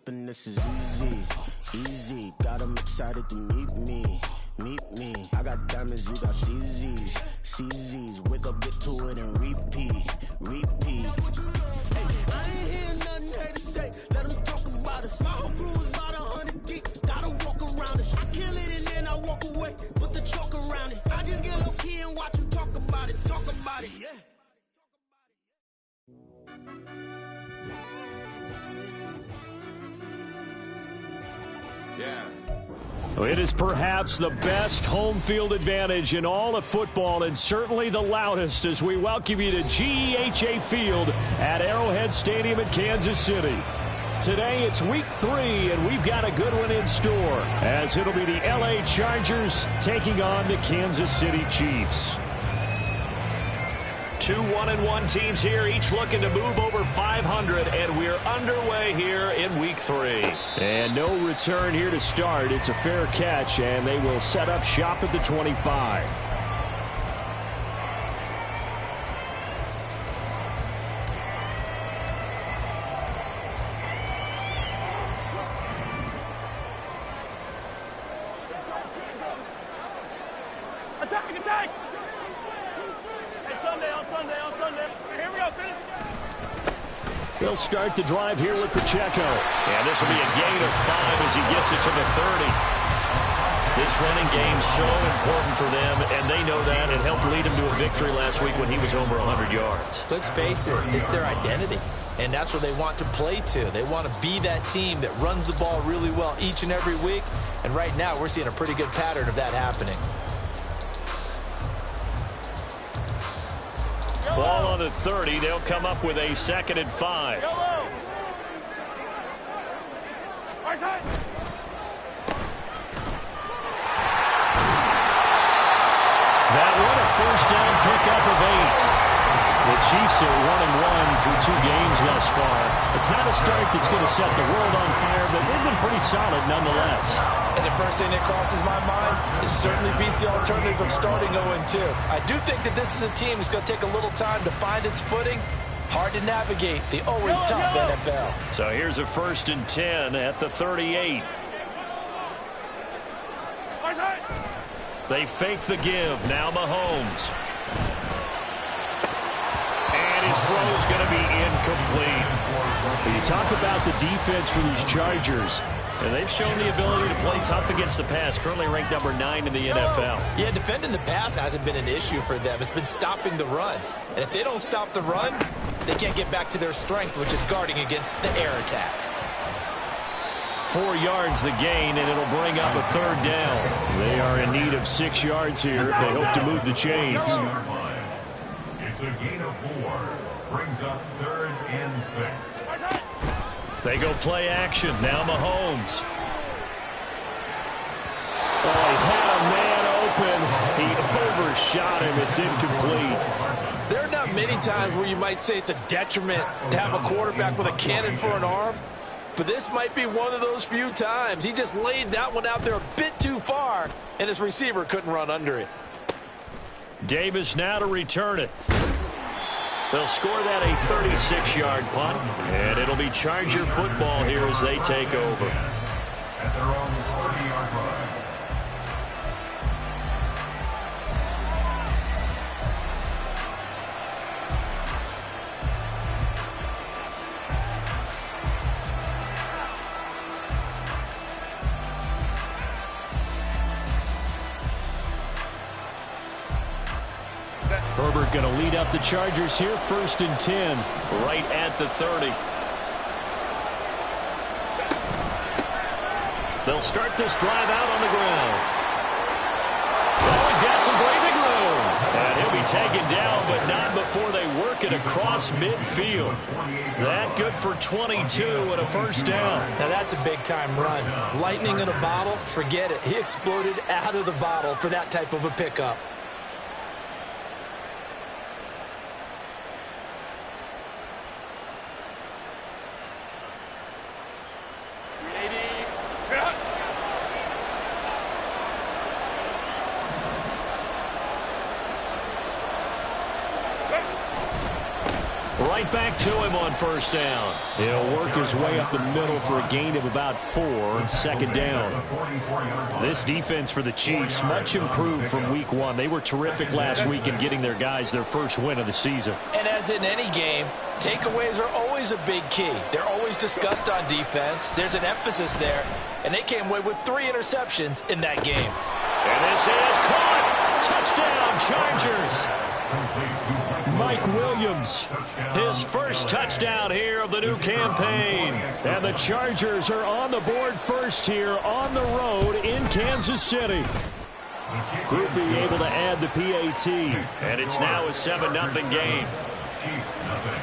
hoping this is easy, easy. Got 'em excited to meet me. I got diamonds, you got CZs. Wake up, get to it, and repeat. Hey, I ain't hear nothing haters say. Let them talk about it. My whole crew is about 100 deep. Gotta walk around it. I kill it and then I walk away. Put the chalk around it. I just get low key and watch them talk about it. Yeah. It is perhaps the best home field advantage in all of football, and certainly the loudest, as we welcome you to GEHA Field at Arrowhead Stadium in Kansas City. Today it's week 3, and we've got a good one in store, as it'll be the LA Chargers taking on the Kansas City Chiefs. Two 1-1 teams here, each looking to move over 500, and we're underway here in week 3. And no return here to start. It's a fair catch, and they will set up shop at the 25. Attack! On Sunday. Here we go, finish. They'll start the drive here with Pacheco. And this will be a gain of 5 as he gets it to the 30. This running game's so important for them, and they know that. It helped lead him to a victory last week when he was over 100 yards. Let's face it, it's their identity. And that's what they want to play to. They want to be that team that runs the ball really well each and every week. And right now, we're seeing a pretty good pattern of that happening. Ball on the 30. They'll come up with a 2nd and 5. That one a first down pickup of 8. The Chiefs are 1-1 through 2 games thus far. It's not a start that's going to set the world on fire, but they've been pretty solid nonetheless. And the first thing that crosses my mind, it certainly beats the alternative of starting 0-2. I do think that this is a team that's going to take a little time to find its footing. Hard to navigate the always tough NFL. So here's a 1st and 10 at the 38. They fake the give. Now Mahomes. And his throw is going to be incomplete. When you talk about the defense for these Chargers, and they've shown the ability to play tough against the pass, currently ranked number 9 in the NFL. Yeah, defending the pass hasn't been an issue for them. It's been stopping the run. And if they don't stop the run, they can't get back to their strength, which is guarding against the air attack. 4 yards the gain, and it'll bring up a 3rd down. They are in need of 6 yards here if they hope to move the chains. It's a gain of 4. Brings up 3rd and 6. They go play action. Now Mahomes. Oh, he had a man open. He overshot him. It's incomplete. There are not many times where you might say it's a detriment to have a quarterback with a cannon for an arm, but this might be one of those few times. He just laid that one out there a bit too far, and his receiver couldn't run under it. Davis now to return it. They'll score that a 36-yard punt, and it'll be Charger football here as they take over. At their own 40-yard line. Herbert going to lead up the Chargers here, 1st and 10, right at the 30. They'll start this drive out on the ground. Oh, he's got some breathing room. And he'll be taken down, but not before they work it across midfield. That good for 22 and a 1st down. Now that's a big-time run. Lightning in a bottle, forget it. He exploded out of the bottle for that type of a pickup. Right back to him on first down. He'll work his way up the middle for a gain of about 4, second down. This defense for the Chiefs, much improved from week 1. They were terrific last week in getting their guys their first win of the season. And as in any game, takeaways are always a big key. They're always discussed on defense. There's an emphasis there. And they came away with 3 interceptions in that game. And this is caught. Touchdown, Chargers. Mike Williams, his first touchdown here of the new campaign. And the Chargers are on the board first here on the road in Kansas City. Group being able to add the PAT. And it's now a 7-0 game. Chiefs nothing.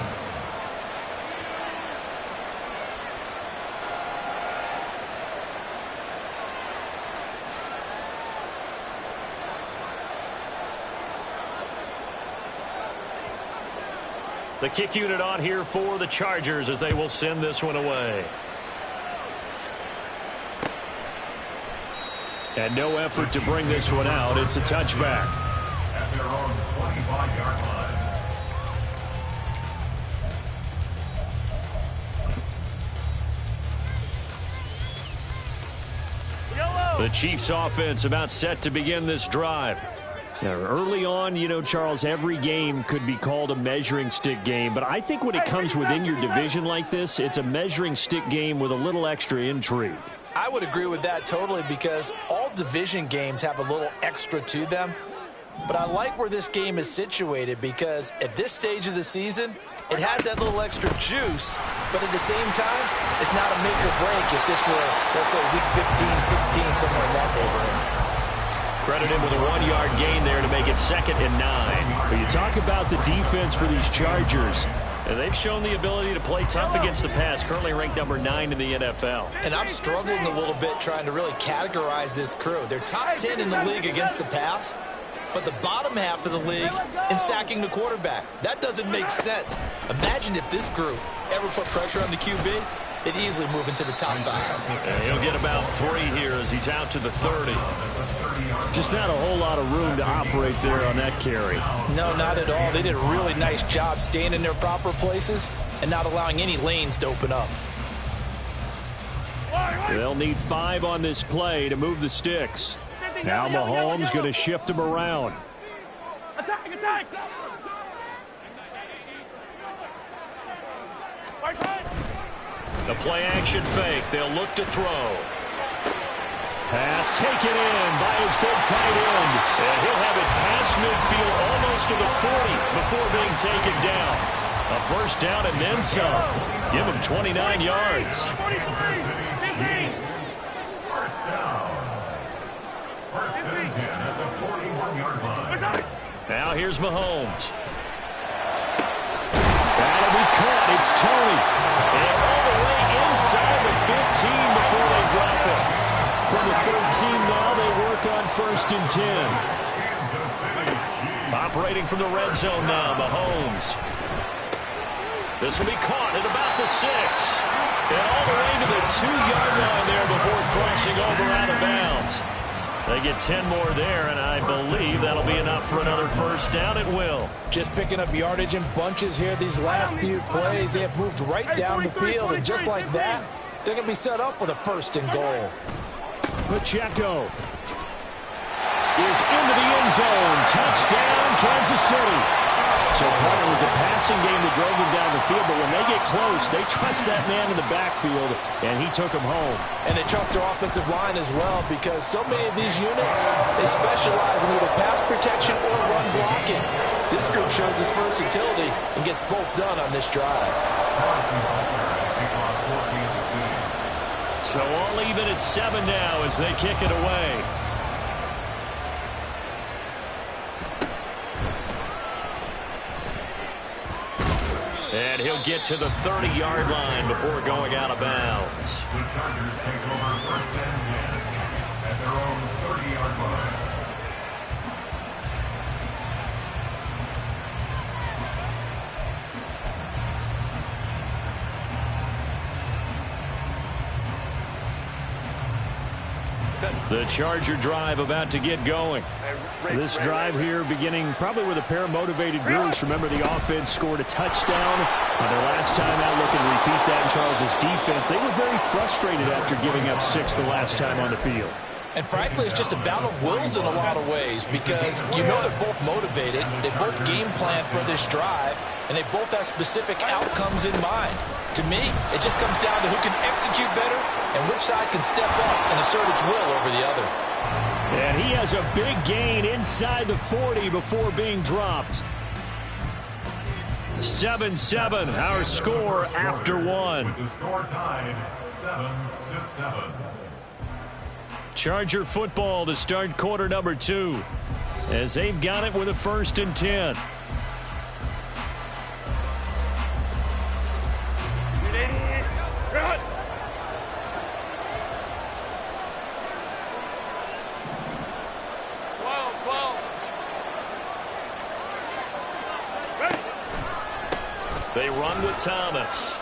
The kick unit on here for the Chargers as they will send this one away. And no effort to bring this one out. It's a touchback. At their own 25-yard line. The Chiefs offense about set to begin this drive. Now, early on, you know, Charles, every game could be called a measuring stick game. But I think when it comes within your division like this, it's a measuring stick game with a little extra intrigue. I would agree with that totally because all division games have a little extra to them. But I like where this game is situated because at this stage of the season, it has that little extra juice. But at the same time, it's not a make or break if this were, let's say, week 15, 16, somewhere in that neighborhood. Credit him with a 1-yard gain there to make it 2nd and 9. But you talk about the defense for these Chargers. And they've shown the ability to play tough against the pass, currently ranked number 9 in the NFL. And I'm struggling a little bit trying to really categorize this crew. They're top 10 in the league against the pass, but the bottom half of the league in sacking the quarterback. That doesn't make sense. Imagine if this group ever put pressure on the QB, they'd easily move into the top 5. And he'll get about 3 here as he's out to the 30. Just not a whole lot of room to operate there on that carry. No, not at all. They did a really nice job staying in their proper places and not allowing any lanes to open up. They'll need 5 on this play to move the sticks. Now Mahomes going to shift them around. Attack, attack! The play action fake. They'll look to throw. Pass taken in by his big tight end. And he'll have it past midfield almost to the 40 before being taken down. A first down and then some. Give him 29 yards. First down. First and 10 at the 41-yard line. Now here's Mahomes. That'll be caught. It's Tony. And all the way inside the 15 before they drop it. From the 13 now, they work on 1st and 10. Operating from the red zone now, Mahomes. This will be caught at about the 6. And all the way to the 2-yard line there before crossing over out of bounds. They get 10 more there, and I believe that'll be enough for another first down. It will. Just picking up yardage in bunches here these last few plays. They have moved right down the field, and just like that, they're going to be set up with a 1st and goal. Pacheco is into the end zone. Touchdown, Kansas City. So part of it was a passing game that drove them down the field, but when they get close, they trust that man in the backfield, and he took them home. And they trust their offensive line as well because so many of these units, they specialize in either pass protection or run blocking. This group shows its versatility and gets both done on this drive. So all even at 7 now as they kick it away. And he'll get to the 30-yard line before going out of bounds. The Chargers take over 1st and 10 at their own 30-yard line. The Charger drive about to get going. This drive here beginning probably with a pair of motivated groups. Remember, the offense scored a touchdown on their last time out. Looking to repeat that in Charles' defense. They were very frustrated after giving up 6 the last time on the field. And frankly, it's just a battle of wills in a lot of ways because you know they're both motivated. They both game plan for this drive, and they both have specific outcomes in mind. To me, it just comes down to who can execute better and which side can step up and assert its will over the other. And he has a big gain inside the 40 before being dropped. 7-7, our score after one. With the score tied 7-7. Charger football to start quarter number 2 as they've got it with a 1st and 10. They run with Thomas.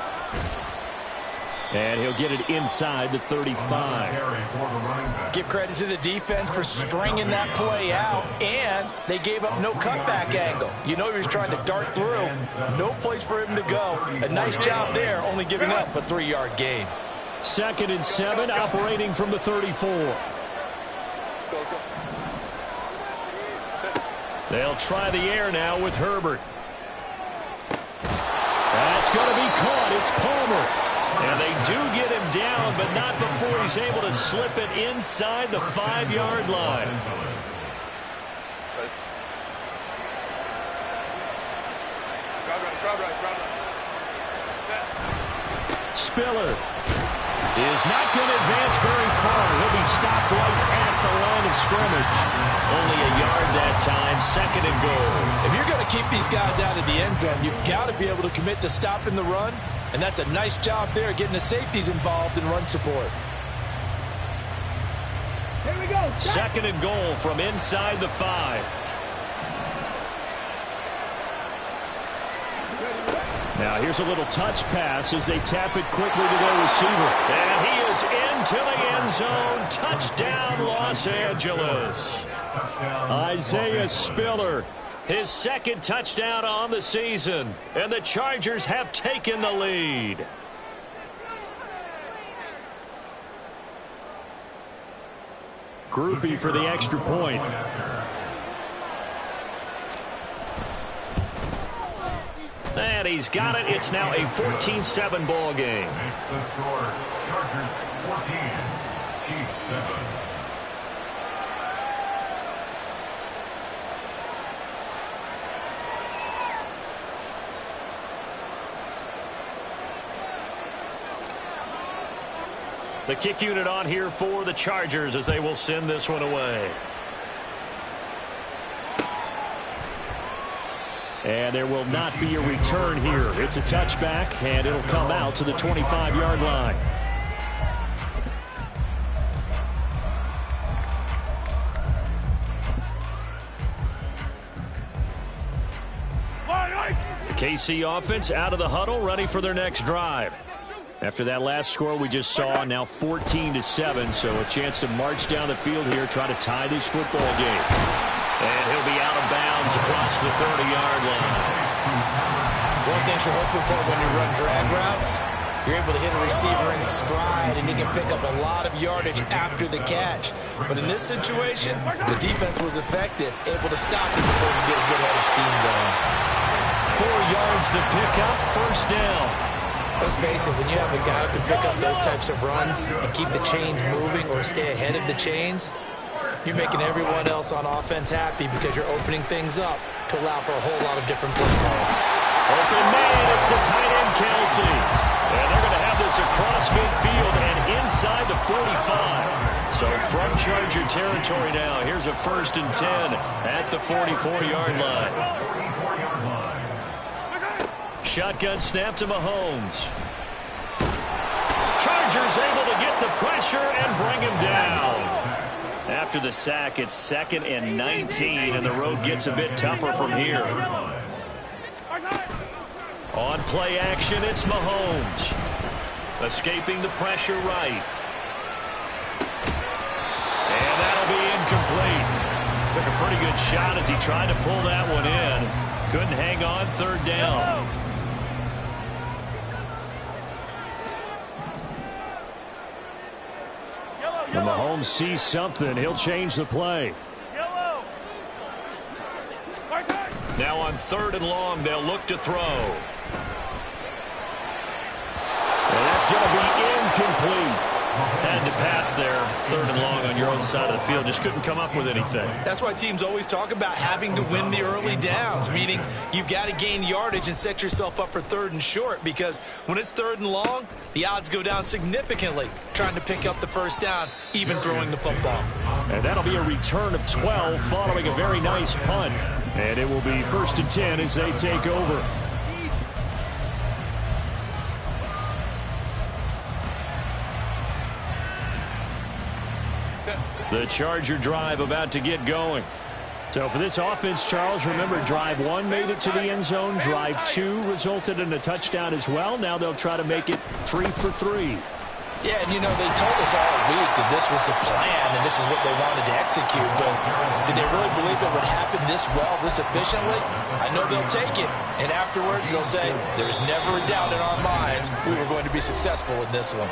And he'll get it inside the 35. Give credit to the defense for stringing that play out, and they gave up no cutback angle. You know he was trying to dart through. No place for him to go. A nice job there, only giving up a 3-yard gain. 2nd and 7, operating from the 34. They'll try the air now with Herbert. That's going to be caught. It's Palmer. And they do get him down, but not before he's able to slip it inside the 5-yard line. Spiller is not going to advance very far. He'll be stopped right at the line of scrimmage. Only a yard that time, 2nd and goal. If you're going to keep these guys out of the end zone, you've got to be able to commit to stopping the run. And that's a nice job there, getting the safeties involved in run support. Here we go. 2nd and goal from inside the 5. Now here's a little touch pass as they tap it quickly to their receiver. And he is into the end zone. Touchdown, Los Angeles. Isaiah Spiller. His 2nd touchdown on the season, and the Chargers have taken the lead. Groupie for the extra point. And he's got it. It's now a 14-7 ball game. Makes the score Chargers 14, Chiefs 7. The kick unit on here for the Chargers as they will send this one away. And there will not be a return here. It's a touchback, and it'll come out to the 25-yard line. The KC offense out of the huddle, ready for their next drive. After that last score we just saw, now 14-7, so a chance to march down the field here, try to tie this football game. And he'll be out of bounds across the 30-yard line. One thing you're hoping for when you run drag routes, you're able to hit a receiver in stride, and he can pick up a lot of yardage after the catch. But in this situation, the defense was effective, able to stop him before you get a good head of steam going. 4 yards to pick up, 1st down. Let's face it, when you have a guy who can pick up those types of runs and keep the chains moving or stay ahead of the chains, you're making everyone else on offense happy because you're opening things up to allow for a whole lot of different play calls. Open man, it's the tight end, Kelsey. And they're going to have this across midfield and inside the 45. So from Charger territory now, here's a 1st and 10 at the 44-yard line. Shotgun snap to Mahomes. Chargers able to get the pressure and bring him down. After the sack, it's 2nd and 19, and the road gets a bit tougher from here. On play action, it's Mahomes. Escaping the pressure right. Took a pretty good shot as he tried to pull that one in. Couldn't hang on, third down. When Mahomes sees something, he'll change the play. Now on 3rd and long, they'll look to throw. And that's going to be incomplete. Had to pass there, 3rd and long on your own side of the field. Just couldn't come up with anything. That's why teams always talk about having to win the early downs, meaning you've got to gain yardage and set yourself up for 3rd and short, because when it's 3rd and long, the odds go down significantly trying to pick up the first down, even throwing the football. And that'll be a return of 12 following a very nice punt. And it will be 1st and 10 as they take over. The Charger drive about to get going. So for this offense, Charles, remember drive 1 made it to the end zone. Drive 2 resulted in a touchdown as well. Now they'll try to make it 3 for 3. Yeah, and you know, they told us all week that this was the plan and this is what they wanted to execute, but did they really believe it would happen this well, this efficiently? I know they'll take it, and afterwards they'll say, there's never a doubt in our minds we were going to be successful in this one.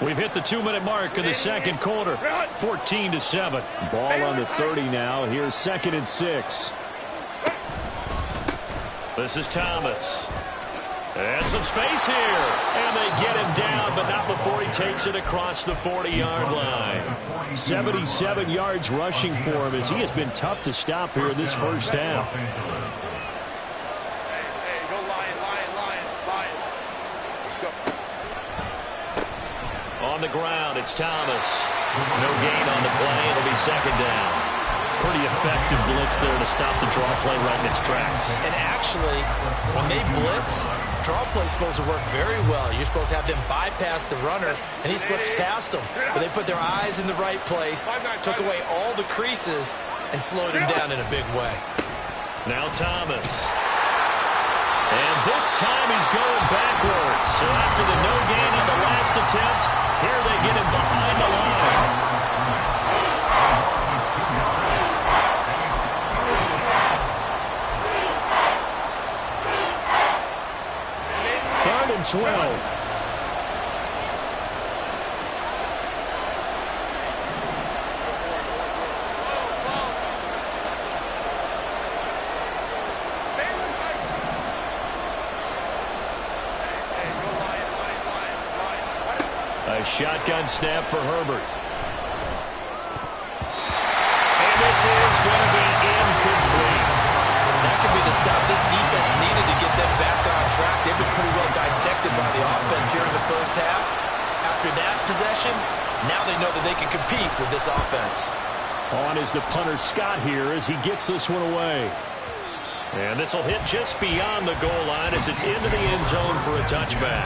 We've hit the 2-minute mark of the second quarter, 14-7. Ball on the 30 now. Here's 2nd and 6. This is Thomas. And some space here. And they get him down, but not before he takes it across the 40-yard line. 77 yards rushing for him as he has been tough to stop here in this first half. On the ground, it's Thomas. No gain on the play. It'll be 2nd down. Pretty effective blitz there to stop the draw play right in its tracks. And actually, when they blitz, draw play is supposed to work very well. You're supposed to have them bypass the runner, and he slips past them. But they put their eyes in the right place, took away all the creases, and slowed him down in a big way. Now Thomas. And this time he's going backwards. So after the no gain on the last attempt, here they get him behind the line. 3rd and 12. A shotgun snap for Herbert. And this is going to be incomplete. That could be the stop this defense needed to get them back on track. They've been pretty well dissected by the offense here in the first half. After that possession, now they know that they can compete with this offense. On is the punter Scott here as he gets this one away. And this will hit just beyond the goal line as it's into the end zone for a touchback.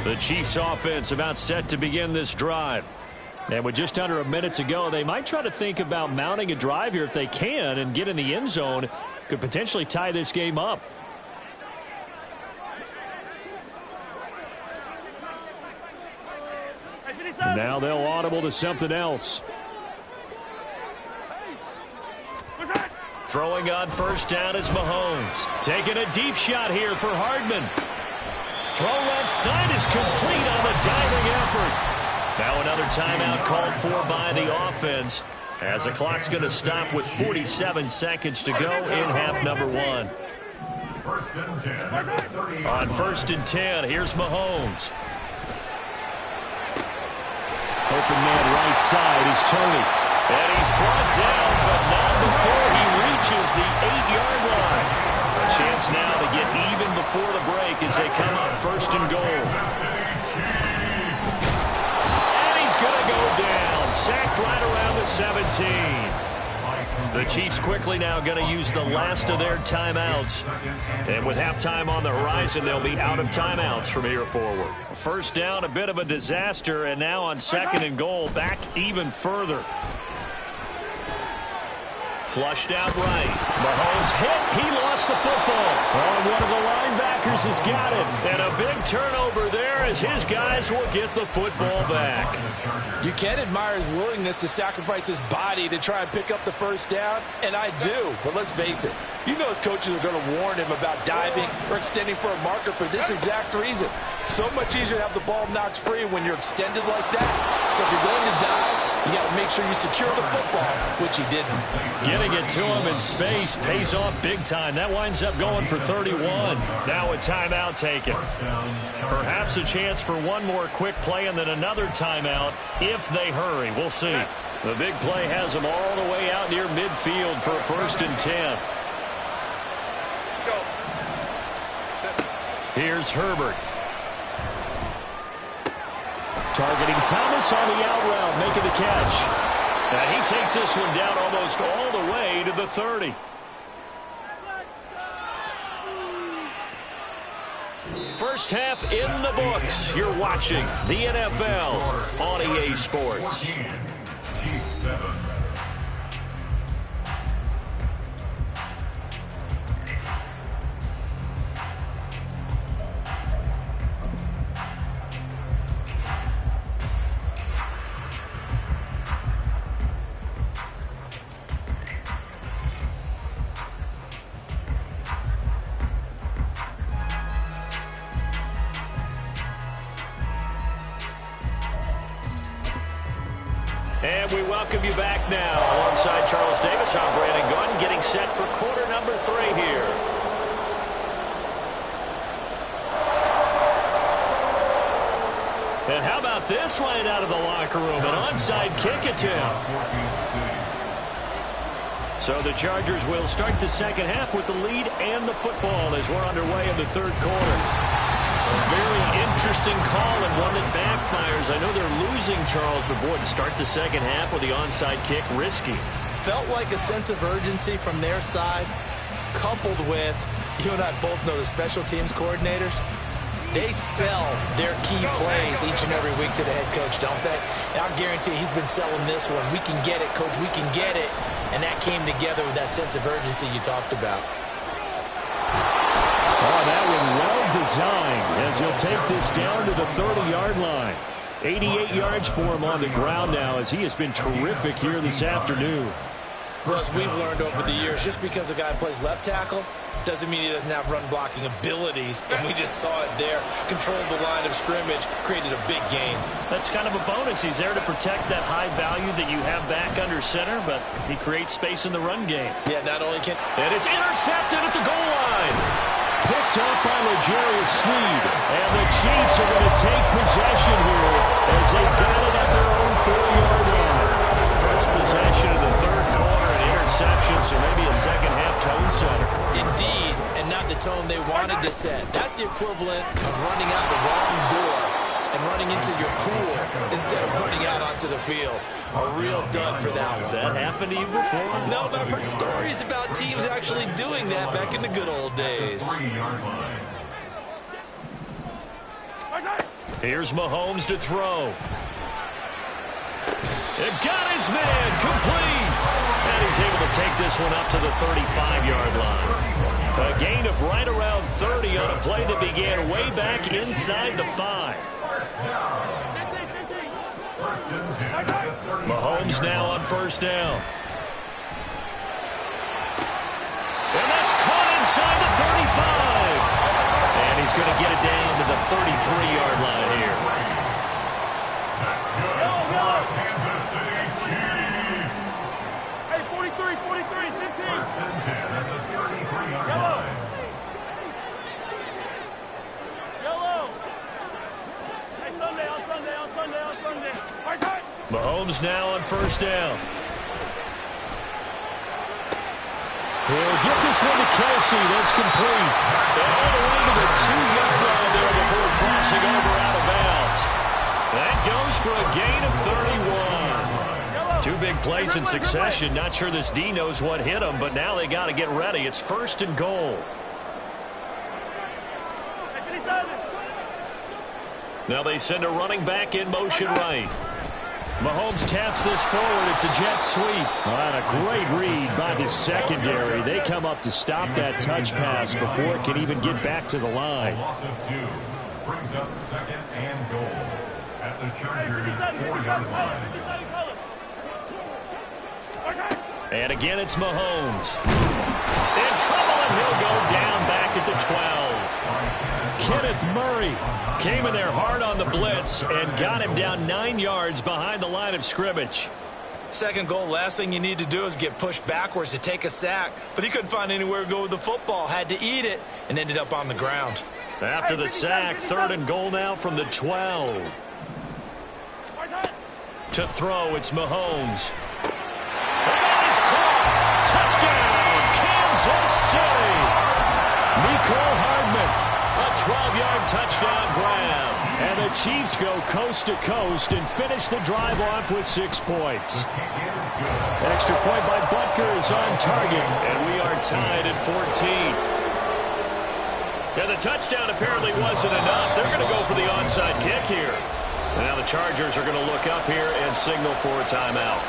The Chiefs offense about set to begin this drive. And with just under a minute to go, they might try to think about mounting a drive here if they can and get in the end zone. Could potentially tie this game up. Now they'll audible to something else. Throwing on 1st down is Mahomes. Taking a deep shot here for Hardman. Throw left side is complete on the diving effort. Now another timeout called for by the offense as the clock's going to stop with 47 seconds to go in half number 1. On 1st and 10, here's Mahomes. Open man right side is Tony. And he's brought down, but not before he reaches the 8-yard line. A chance now to get even before the break as they come up 1st and goal. And he's going to go down. Sacked right around the 17. The Chiefs quickly now going to use the last of their timeouts. And with halftime on the horizon, they'll be out of timeouts from here forward. 1st down, a bit of a disaster, and now on 2nd and goal, back even further. Flushed out right. Mahomes hit. He lost the football. Oh, one of the linebackers Charles has got it. And a big turnover there as his guys will get the football back. You can admire his willingness to sacrifice his body to try and pick up the first down, and I do. But let's face it, you know his coaches are going to warn him about diving or extending for a marker for this exact reason. So much easier to have the ball knocked free when you're extended like that. So if you're going to dive, you got to make sure you secure the football, which he didn't. Getting it to him in space pays off big time. That winds up going for 31. Now a timeout taken. Perhaps a chance for one more quick play and then another timeout if they hurry. We'll see. The big play has them all the way out near midfield for a 1st and 10. Here's Herbert. Targeting Thomas on the out route, making the catch. And he takes this one down almost all the way to the 30. First half in the books. You're watching the NFL on EA Sports. And we welcome you back now. Alongside Charles Davis, I'm Brandon Gunn, getting set for quarter number 3 here. And how about this right out of the locker room? An onside kick attempt. So the Chargers will start the second half with the lead and the football as we're underway in the 3rd quarter. A very interesting call and one that backfires. I know they're losing, Charles, but boy, to start the second half with the onside kick, risky. Felt like a sense of urgency from their side, coupled with, you and I both know the special teams coordinators, they sell their key plays each and every week to the head coach, don't they? And I guarantee he's been selling this one. We can get it, coach, we can get it. And that came together with that sense of urgency you talked about. Oh, that one well designed as he'll take this down to the 30-yard line. 88 yards for him on the ground now as he has been terrific here this afternoon. Well, as we've learned over the years, just because a guy plays left tackle doesn't mean he doesn't have run blocking abilities, and we just saw it there. Controlled the line of scrimmage, created a big gain. That's kind of a bonus. He's there to protect that high value that you have back under center, but he creates space in the run game. Yeah, not only can... And it's intercepted at the goal line. Picked up by L'Jarius Sneed. And the Chiefs are going to take possession here as they've got it at their own 4-yard line. First possession of the 3rd quarter, an interception, so maybe a second-half tone setter. Indeed, and not the tone they wanted to set. That's the equivalent of running out the wrong door and running into your pool instead of running out onto the field. A real dud for that one. Has that happened to you before? No, but I've heard stories about teams actually doing that back in the good old days. Here's Mahomes to throw. It got his man complete. And he's able to take this one up to the 35-yard line. A gain of right around 30 on a play that began way back inside the 5. Mahomes now on 1st down. And that's caught inside the 35. And he's going to get it down to the 33-yard line here. That's good for Kansas City Chiefs. Hey, 43, 15. 1st and 10 at the 33-yard line. Yellow. Hey, Sunday. Right side. Mahomes now on 1st down. He'll get this one to Kelsey. That's complete. And all the way to the 2-yard line there before crossing over out of bounds. That goes for a gain of 31. 2 big plays in succession. Not sure this D knows what hit him, but now they got to get ready. It's 1st and goal. Now they send a running back in motion right. Mahomes taps this forward. It's a jet sweep. What a great read by the secondary. They come up to stop that touch pass before it can even get back to the line. A loss of 2 brings up 2nd and goal at the Chargers' 4-yard line. And again, it's Mahomes. In trouble, and he'll go down back at the 12. Kenneth Murray came in there hard on the blitz and got him down 9 yards behind the line of scrimmage. Second goal, last thing you need to do is get pushed backwards to take a sack. But he couldn't find anywhere to go with the football, had to eat it, and ended up on the ground. After the sack, 3rd and goal now from the 12. To throw, it's Mahomes. And he's caught. Touchdown, Kansas City. Mecole Hardman, a 12-yard touchdown grab. And the Chiefs go coast to coast and finish the drive off with 6 points. Extra point by Butker is on target, and we are tied at 14. And the touchdown apparently wasn't enough. They're going to go for the onside kick here. And now the Chargers are going to look up here and signal for a timeout.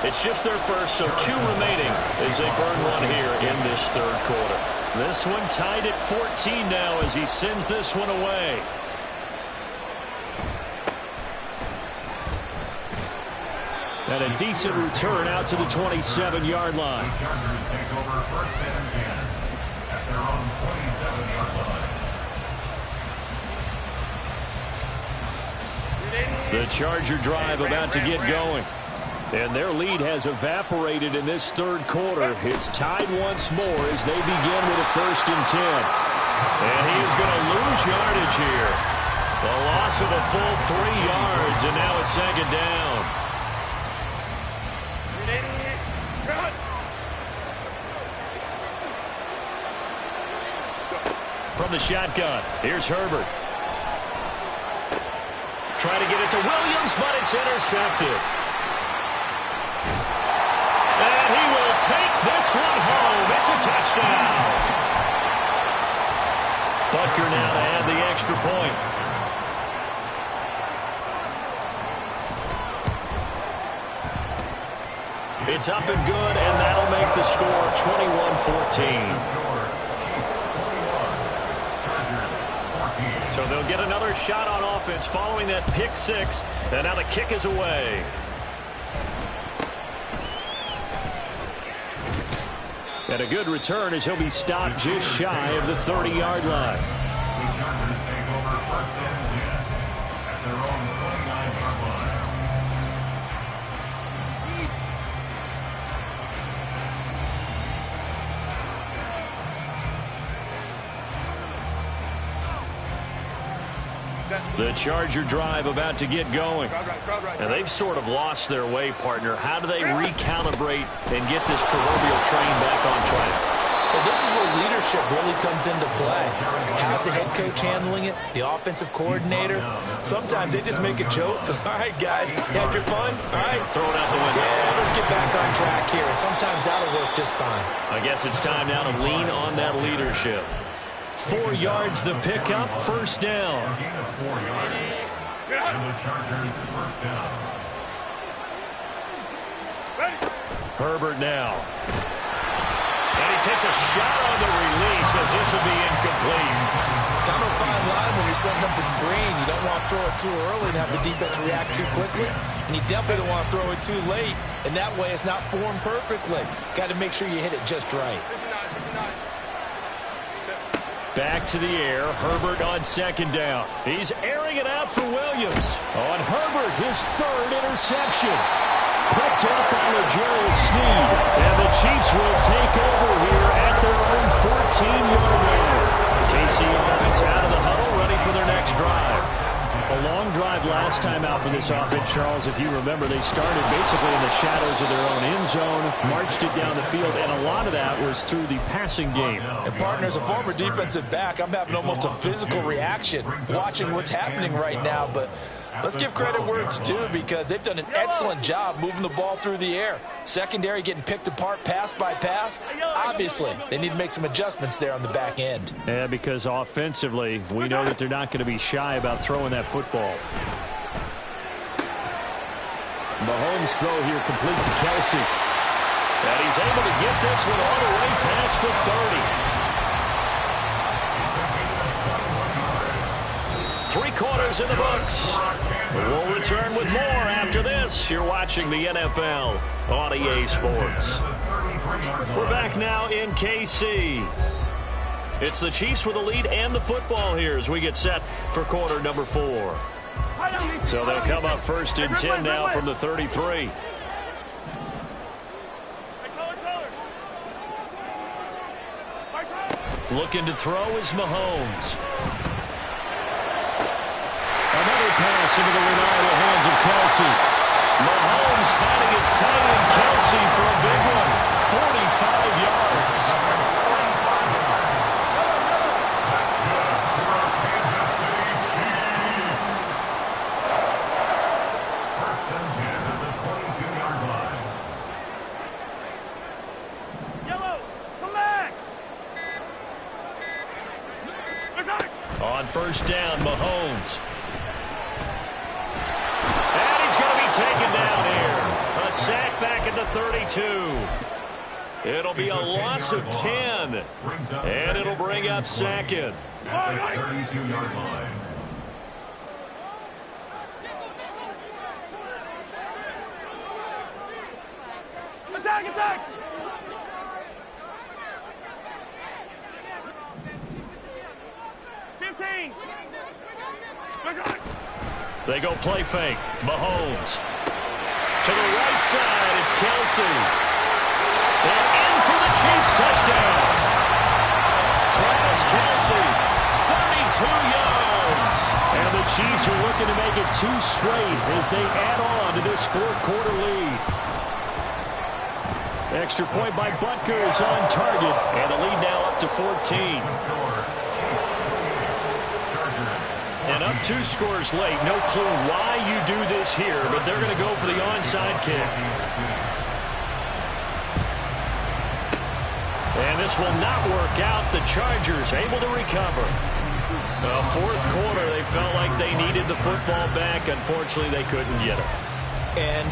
It's just their first, so 2 remaining as they burn one here in this 3rd quarter. This one tied at 14 now as he sends this one away. And a decent return out to the 27-yard line. The Chargers take over 1st and 10 at their own 27-yard line. The Charger drive about to get going. And their lead has evaporated in this 3rd quarter. It's tied once more as they begin with a 1st and 10. And he is going to lose yardage here. The loss of a full 3 yards, and now it's 2nd down. From the shotgun, here's Herbert. Trying to get it to Williams, but it's intercepted. And he will take this one home. It's a touchdown. Butker now to add the extra point. It's up and good, and that'll make the score 21-14. So they'll get another shot on offense following that pick 6, and now the kick is away. And a good return as he'll be stopped just shy of the 30-yard line. The Chargers take over 1st and 10 at their own 29-yard line. The Charger drive about to get going. And they've sort of lost their way, partner. How do they recalibrate and get this proverbial train back on track? Well, this is where leadership really comes into play. How's the head coach handling it? The offensive coordinator? Sometimes they just make a joke. All right, guys, you had your fun? All right. Throw it out the window. Yeah, let's get back on track here. And sometimes that'll work just fine. I guess it's time now to lean on that leadership. 4 yards the pickup, 1st down. A gain of 4 yards. And the Chargers 1st down. Herbert now. And he takes a shot on the release as this will be incomplete. Kind of a fine line when you're setting up the screen. You don't want to throw it too early and have the defense react too quickly. And you definitely don't want to throw it too late. And that way it's not formed perfectly. Got to make sure you hit it just right. Back to the air. Herbert on 2nd down. He's airing it out for Williams. On Herbert, his 3rd interception. Picked up by L'Jarius Sneed. And the Chiefs will take over here at their own 14-yard line. The KC offense out of the huddle, ready for their next drive. A long drive last time out for this offense, Charles. If you remember, they started basically in the shadows of their own end zone, marched it down the field, and a lot of that was through the passing game. And, partner, as a former defensive back, I'm having almost a physical reaction watching what's happening right now. But let's give credit where it's due because they've done an excellent job moving the ball through the air. Secondary getting picked apart pass by pass. Obviously, they need to make some adjustments there on the back end. Yeah, because offensively, we know that they're not going to be shy about throwing that football. Mahomes' throw here complete to Kelsey. And he's able to get this one all the way past the 30. 3 quarters in the books. We'll return with more after this. You're watching the NFL on EA Sports. We're back now in KC. It's the Chiefs with the lead and the football here as we get set for quarter number 4. So they'll come up first and 10 now from the 33. Looking to throw is Mahomes. Another pass into the reliable hands of Kelsey. Mahomes finding his tight end Kelsey for a big one. 45 yards. First and 10 at the 22-yard line. Yellow, come back. On first down, Mahomes. And he's going to be taken down here. A sack back at the 32. It'll be a loss of 10. And it'll bring up second. At the 32-yard line. Attack, attack. They go play fake. Mahomes. To the right side, it's Kelsey. And in for the Chiefs touchdown. Travis Kelsey, 32 yards. And the Chiefs are looking to make it 2 straight as they add on to this fourth quarter lead. Extra point by Butker is on target. And the lead now up to 14. And up 2 scores late. No clue why you do this here, but they're going to go for the onside kick. And this will not work out. The Chargers able to recover. Fourth quarter, they felt like they needed the football back. Unfortunately, they couldn't get it. And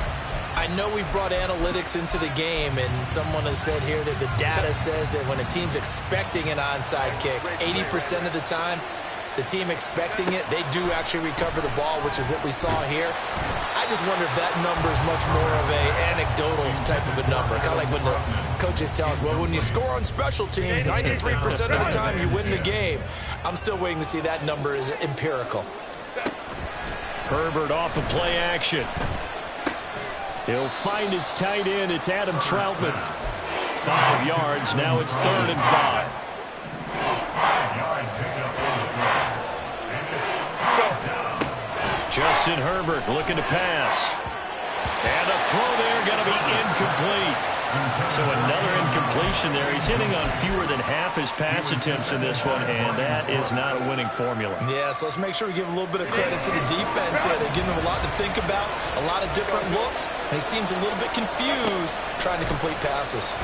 I know we brought analytics into the game, and someone has said here that the data says that when a team's expecting an onside kick, 80% of the time, the team expecting it, they do actually recover the ball, which is what we saw here. I just wonder if that number is much more of a anecdotal type of a number. Kind of like when the coaches tell us, well, when you score on special teams, 93% of the time you win the game. I'm still waiting to see that number is empirical. Herbert off of play action. He'll find his tight end. It's Adam Troutman. 5 yards. Now it's 3rd and 5. Justin Herbert looking to pass. And the throw there going to be incomplete. So another incompletion there. He's hitting on fewer than half his pass attempts in this one, and that is not a winning formula. Yeah, so let's make sure we give a little bit of credit to the defense here. They're giving him a lot to think about, a lot of different looks, and he seems a little bit confused trying to complete passes.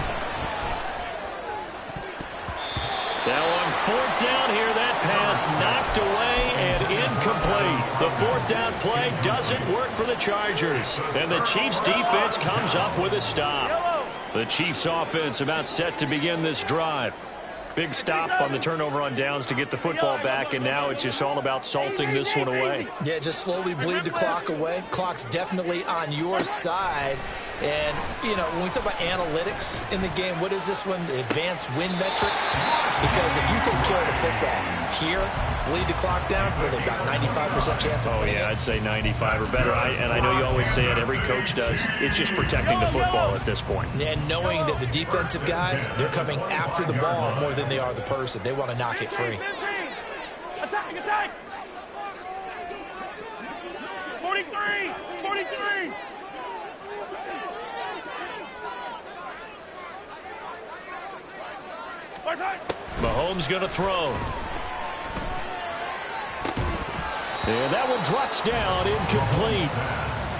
Now on 4th down here, that pass knocked away and incomplete. The 4th down play doesn't work for the Chargers. And the Chiefs defense comes up with a stop. The Chiefs offense about set to begin this drive. Big stop on the turnover on downs to get the football back, and now it's just all about salting this one away. Yeah, just slowly bleed the clock away. Clock's definitely on your side. And, you know, when we talk about analytics in the game, what is this one? Advanced win metrics? Because if you take care of the football here, bleed the clock down, really about 95% chance of winning. I'd say 95 or better. And I know you always say it, every coach does. It's just protecting the football at this point. And knowing that the defensive guys, they're coming after the ball more than they are the person. They want to knock it free. Attack, attack! 43! 43! Mahomes going to throw. And that one drops down, incomplete.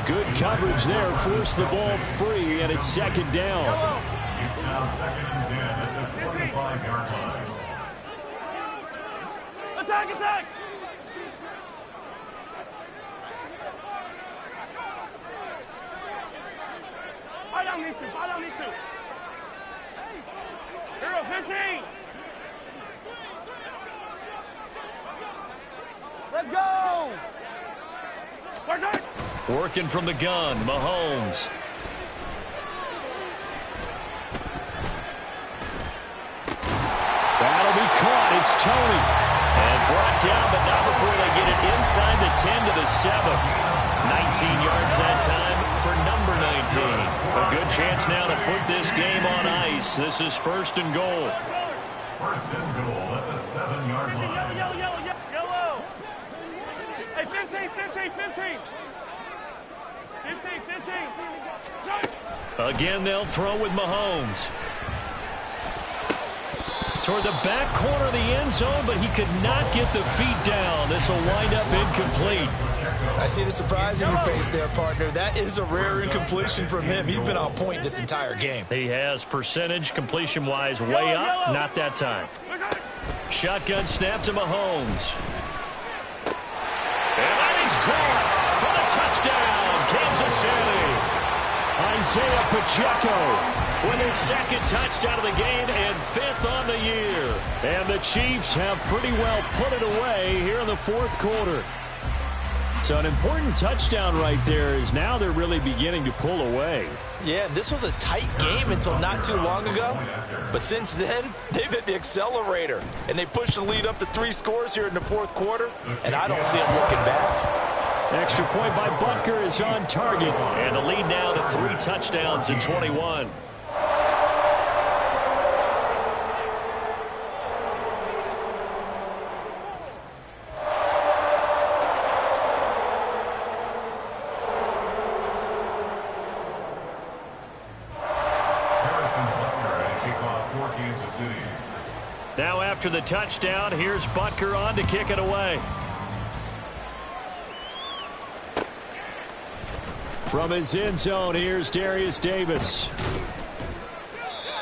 Good coverage there, forced the ball free, and it's 2nd down. It's now 2nd and 10 at the 45-yard line. Attack, attack! down these two. Fire down these two. Hero 15. Let's go. Where's it? Working from the gun, Mahomes. That'll be caught. It's Tony. And brought down, but not before they get it inside the 10 to the 7. 19 yards that time for number 19. A good chance now to put this game on ice. This is 1st and goal. 1st and goal at the 7-yard line. Yellow. Hey, 15. 15. Again, they'll throw with Mahomes. Toward the back corner of the end zone, but he could not get the feet down. This will wind up incomplete. I see the surprise in your face there, partner. That is a rare incompletion from him. He's been on point this entire game. He has percentage completion-wise way up. Not that time. Shotgun snap to Mahomes. And that is caught for the touchdown, Kansas City. Isaiah Pacheco with his 2nd touchdown of the game and 5th on the year. And the Chiefs have pretty well put it away here in the 4th quarter. So an important touchdown right there is now they're really beginning to pull away. Yeah, this was a tight game until not too long ago. But since then, they've hit the accelerator. And they pushed the lead up to 3 scores here in the 4th quarter. And I don't see them looking back. Extra point by Butker is on target. And the lead now to 3 touchdowns in 21. Now after the touchdown, here's Butker on to kick it away. From his end zone, here's Darius Davis.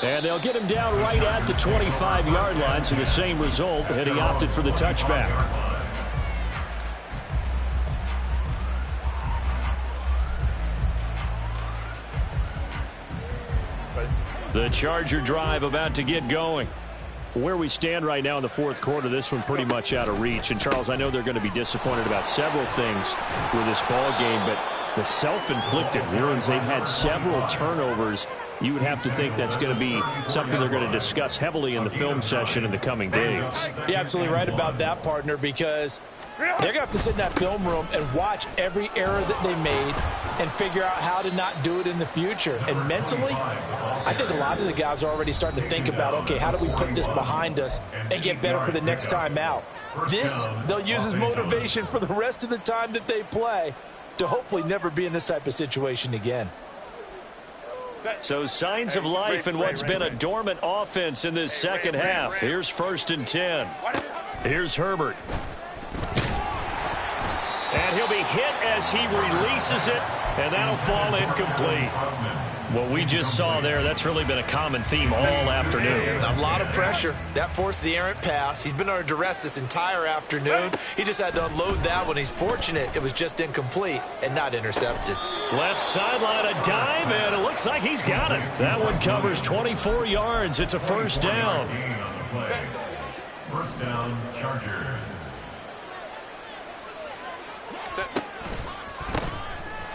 And they'll get him down right at the 25-yard line, so the same result, and he opted for the touchback. The Charger drive about to get going. Where we stand right now in the 4th quarter, this one pretty much out of reach. And, Charles, I know they're going to be disappointed about several things with this ball game, but the self-inflicted wounds, they've had several turnovers. You would have to think that's going to be something they're going to discuss heavily in the film session in the coming days. You're absolutely right about that, partner, because they're going to have to sit in that film room and watch every error that they made and figure out how to not do it in the future. And mentally, I think a lot of the guys are already starting to think about, okay, how do we put this behind us and get better for the next time out? This, they'll use as motivation for the rest of the time that they play to hopefully never be in this type of situation again. So signs of life in what's been a dormant offense in this second half. Here's 1st and 10. Here's Herbert. And he'll be hit as he releases it, and that'll fall incomplete. What we just saw there, that's really been a common theme all afternoon. A lot of pressure. That forced the errant pass. He's been under duress this entire afternoon. He just had to unload that one. He's fortunate it was just incomplete and not intercepted. Left sideline, a dive, and it looks like he's got it. That one covers 24 yards. It's a 1st down. 1st down, Chargers.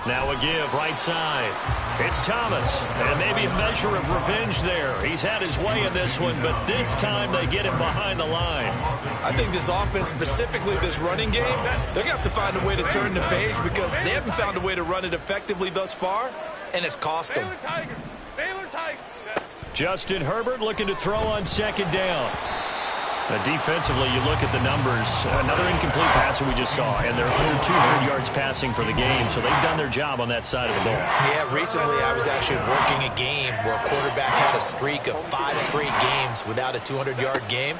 Now a give, right side. It's Thomas, and maybe a measure of revenge there. He's had his way in this one, but this time they get him behind the line. I think this offense, specifically this running game, they're going to have to find a way to turn the page because they haven't found a way to run it effectively thus far, and it's cost them. Baylor Tigers. Justin Herbert looking to throw on 2nd down. Defensively, you look at the numbers. Another incomplete pass that we just saw, and they're under 200 yards passing for the game, so they've done their job on that side of the ball. Yeah, recently I was actually working a game where a quarterback had a streak of 5 straight games without a 200-yard game,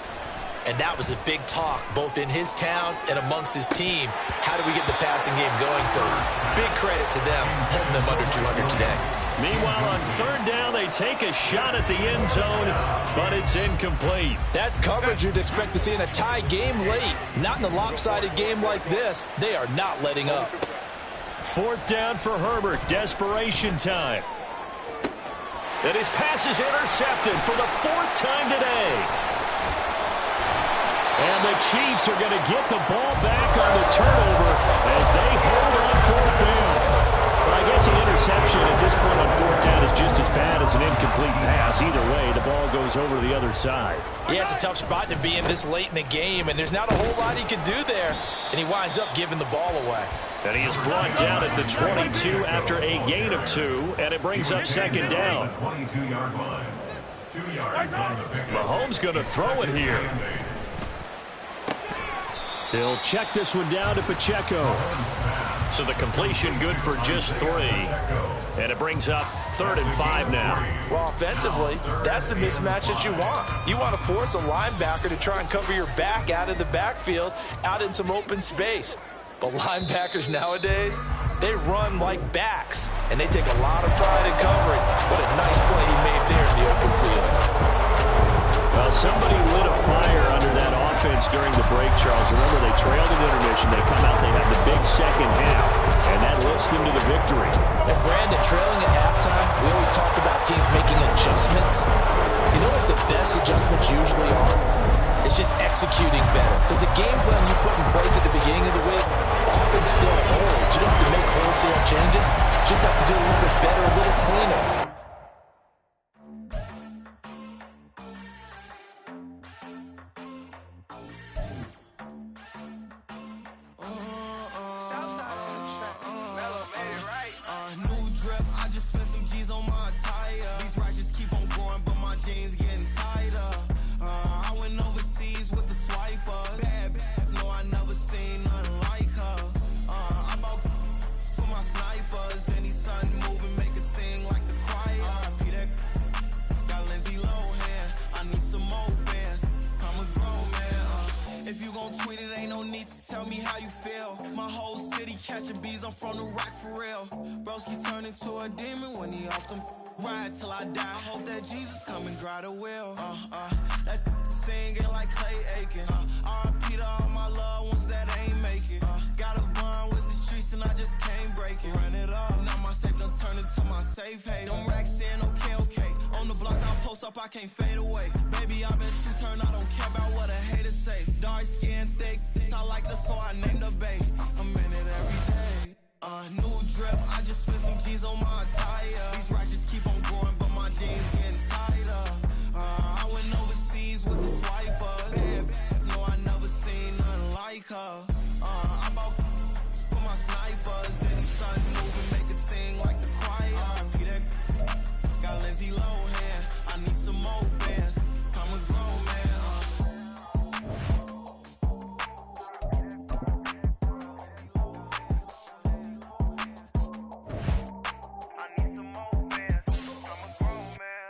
and that was a big talk both in his town and amongst his team. How do we get the passing game going? So big credit to them holding them under 200 today. Meanwhile, on 3rd down, they take a shot at the end zone, but it's incomplete. That's coverage you'd expect to see in a tie game late. Not in a lopsided game like this. They are not letting up. 4th down for Herbert. Desperation time. And his pass is intercepted for the 4th time today. And the Chiefs are going to get the ball back on the turnover as they hold on 4th down. Well, I guess an interception at this point on 4th down is just as bad as an incomplete pass. Either way, the ball goes over to the other side. Yeah, it's a tough spot to be in this late in the game, and there's not a whole lot he can do there. And he winds up giving the ball away. And he is brought down at the 22 after a gain of 2, and it brings up 2nd down. 22-yard line. 2 yards on the pickup. Mahomes going to throw it here. They'll check this one down to Pacheco. So the completion good for just 3. And it brings up 3rd and 5 now. Well, offensively, that's the mismatch that you want. You want to force a linebacker to try and cover your back out of the backfield, out in some open space. But linebackers nowadays, they run like backs, and they take a lot of pride in covering. What a nice play he made there in the open field. Well, somebody lit a fire under that offense during the break, Charles. Remember, they trailed in intermission. They come out, they have the big second half, and that lifts them to the victory. And Brandon, trailing at halftime, we always talk about teams making adjustments. You know what the best adjustments usually are? It's just executing better. Because the game plan you put in place at the beginning of the week often still holds. You don't have to make wholesale changes. You just have to do a little bit better, a little cleaner. I can't fade away. Baby, I've been too turned, I don't care about what a hater say. Dark skin, thick, I like the so I named a babe. I'm in it every day. New drip, I just spent some G's on my attire. These righteous keep on growing, but my jeans getting tighter. I went overseas with the swiper. Bad, no, I never seen nothing like her. I bought for my snipers. And the sun moving, make it sing like the choir. Peter got Lindsay Lohan. I need some more bands. I'm a grown man. I need some more bands. I'm a grown man.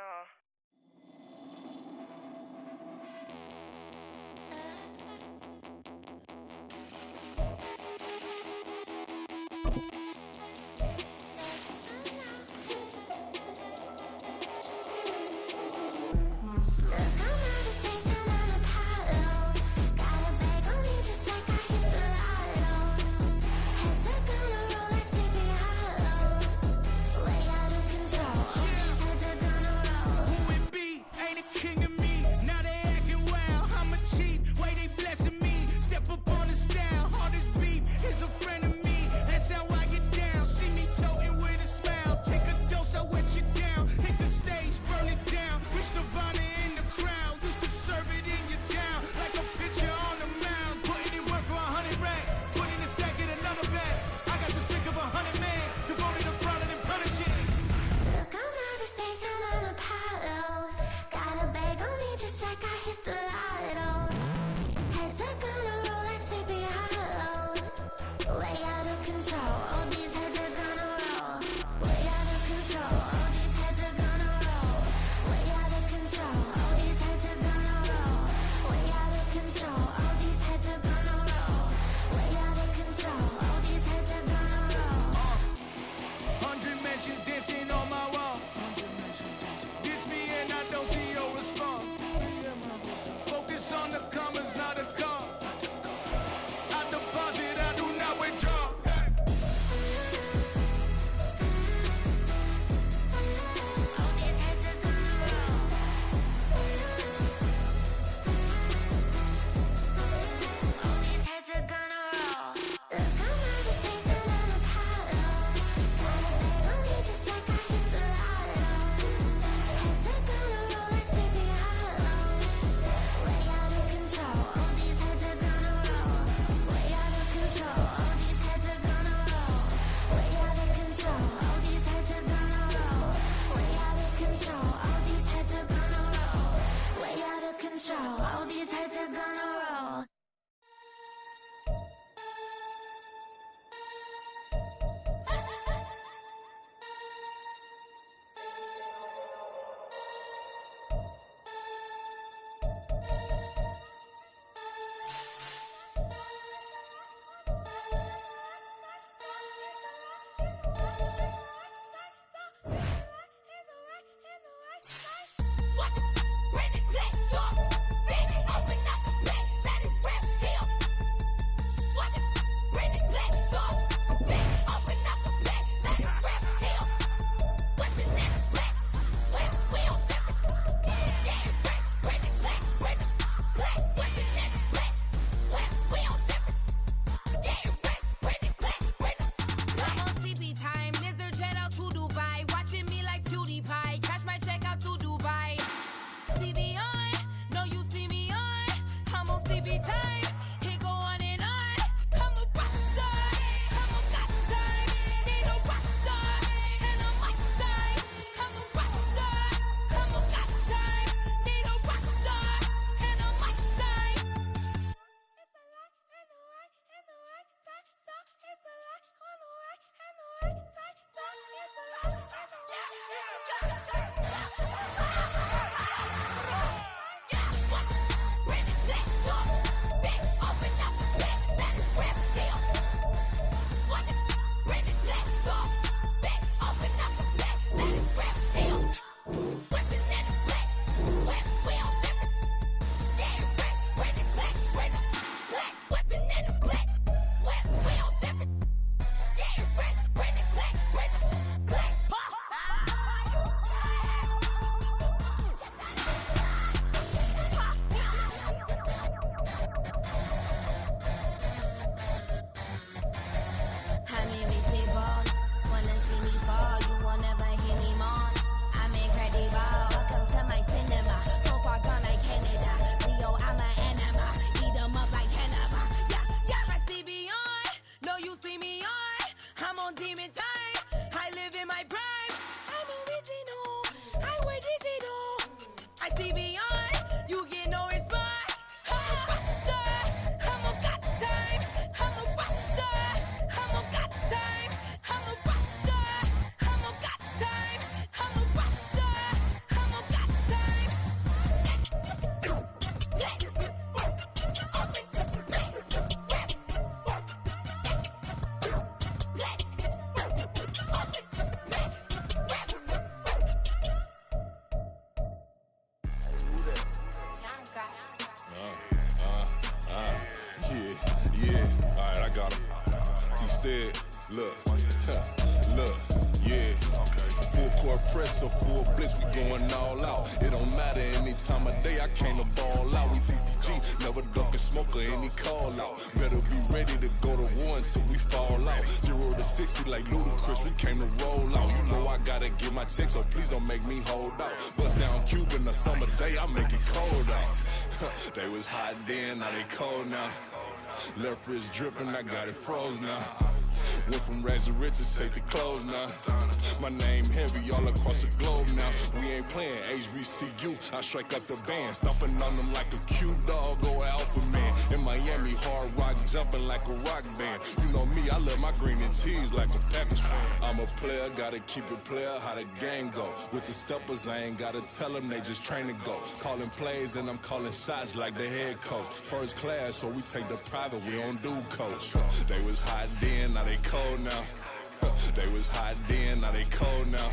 I got him. Instead, look, look, yeah. Full court press or full blitz, we going all out. It don't matter any time of day, I came to ball out. We TCG, never duck a smoke or any call out. Better be ready to go to war until we fall out. 0 to 60 like Ludacris, we came to roll out. You know I gotta get my check, so please don't make me hold out. Bust down Cuban a summer day, I make it cold out. They was hot then, now they cold now. Left wrist dripping, I got it froze now. Went from rags to riches, take the clothes now. My name heavy all across the globe now. We ain't playing HBCU, I strike up the band. Stomping on them like a cute dog or alpha man. In Miami, hard rock jumping like a rock band. You know me, I love my green and cheese like a Packers fan. I'm a player, gotta keep it player, how the game go. With the steppers, I ain't gotta tell them, they just train to go. Calling plays and I'm calling shots like the head coach. First class, so we take the private, we don't do coach. They was hot then, now they cold now. They was hot then, now they cold now.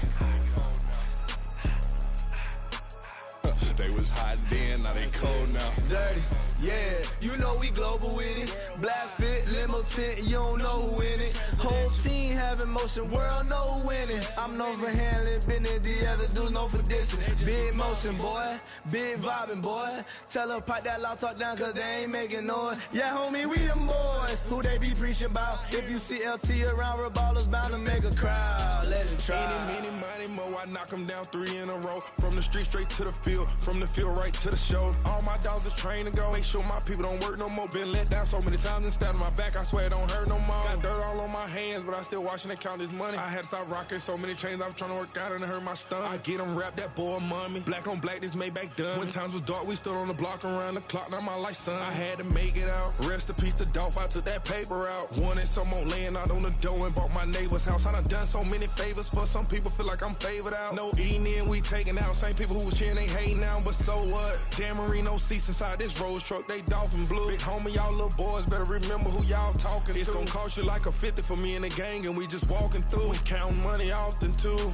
They was hot then, now they cold now. Dirty, yeah, you know we global with it. Black fit, limo tint, you don't know who in it. Whole team having motion, world know who winning. I'm known for handling business, the other dudes known for dissing. Big motion, boy, big vibing, boy. Tell them pipe that loud talk down, cause they ain't making noise. Yeah, homie, we them boys, who they be preaching about. If you see LT around, Reballers bound to make a crowd. Let it try. Eeny, meeny, miny, mo, I knock them down 3 in a row. From the street straight to the field, from the field right to the show. All my dogs are trained to go. Make sure my people don't work no more. Been let down so many times and stabbed my back. I swear it don't hurt no more. Got dirt all on my hands, but I still watching and count this money. I had to stop rocking so many chains. I was trying to work out and it hurt my stomach. I get them wrapped, that boy mommy. Black on black, this Maybach done. When times was dark, we stood on the block around the clock. Now my life, son. I had to make it out. Rest in peace to Dolph. I took that paper out. Wanted some more laying out on the dough and bought my neighbor's house. I done done so many favors for some people. Feel like I'm favored out. No eating in, we taking out. Same people who was cheering, they hating now, but so what? Dan Marino seats inside this Rolls truck, they dolphin blue. Big homie, y'all little boys better remember who y'all talking to. It's gonna cost you like a 50 for me and the gang, and we just walking through. We counting money often too.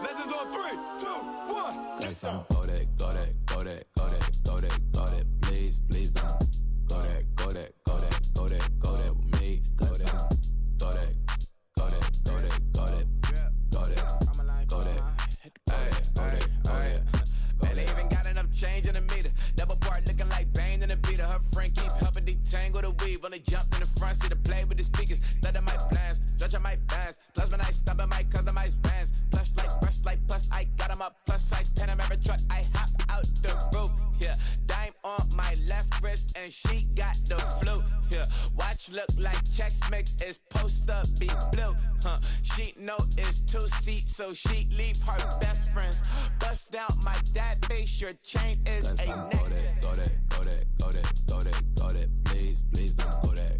Let's just on 3, 2, 1. Guess I'm go that, go that, go that, go that, go that, go that. Please, please don't go that, go that, go that, go that, go that with me. Go that, go that, go that, go that, go that, go that, go that, go that. Man, they even got enough change in the meter. Double part looking like Bane in the beater. Her friend keep helping detangle the weave. Only jumped in the front seat to play with the speakers. Thunder my plans, judge my plans. Plus when I stop at my customized vans. Plush like brush like plus I got them up. Plus size Panamera truck. I hop out the roof. Yeah, dime on my left wrist and she got the flu. Yeah, watch look like checks mix is post up be blue. She know it's 2 seats, so she leave her best friends. Bust out my dad face. Your chain is a necklace. Go that, go that, go that, go that, go that. Please, please don't go that.